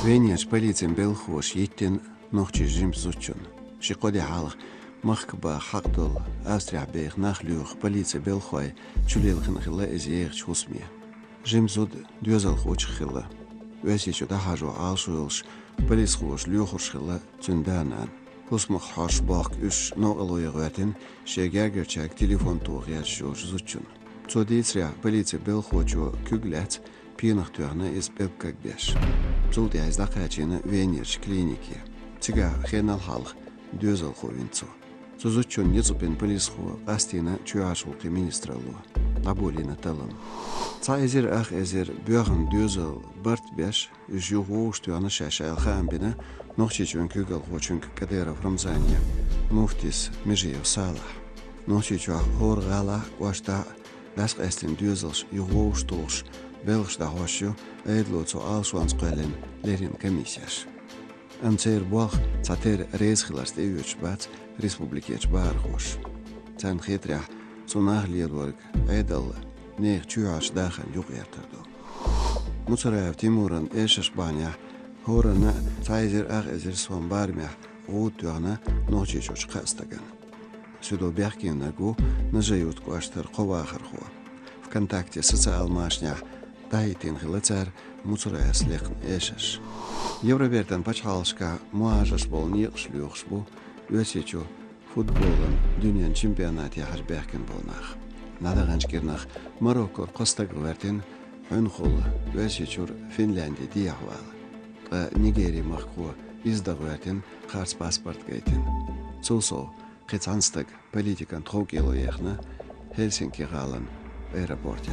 Венеш полициям белхош еттен нохчи жимсучун. Шикоди халах махкба хагдол Австрия бех нахлюх полиция белхой чулелхин хилла эзех чусмия. Жимзуд дюзал хоч хилла. Весичу да хажу алшулш полис хош люхош хилла цунданан. Хусмах хаш бак үш ноалоягатин шегагерчак телефон тугяр шош зучун. Цодицря полиция белхочу күглят пинах туяна из белкак беш. Зулди айздакачина венерч клиники. Тига хенал халх дюзал ховинцу. Зузучун нецупен полисху астина чуашулки министралу. Аболина талам. Ца эзер ах эзер бюрн дюзал барт беш жугу штуяна шашал хамбина нохчичун күгал хочун кадера фрамзания. Муфтис межиев салах. Нохчичу хоргала квашта даск эстин дюзалш югу штуш Belgsta hosju eedlootso alsuansqelen lerin комиссияш. Амцер бах цатер резхиласт эвючбат республикеч бархош. Цан хитря цунах ледворг эдал нех чуаш дахан югертадо. Муцараев Тимуран эшашбаня хорана цайзер ах эзер сван бармя утуана ночичоч қастаган. Сюдо бяхкинагу нажают куаштар ковахархо. ВКонтакте социал-машнях Тайтин хилацар муцураес лехн эшеш. Евробертан пачхалшка муажаш бол ниqшлюхшбу өсечу футболын дүйнен чемпионат яхар бәхкен болнах. Надаганчкернах Марокко қостагвертин хөнхол өсечур Финляндия диахвал. Нигерия махку издагвертин харс паспорт гейтин. Цусо қицанстаг политикан трогело яхна Хельсинки галан аэропорт.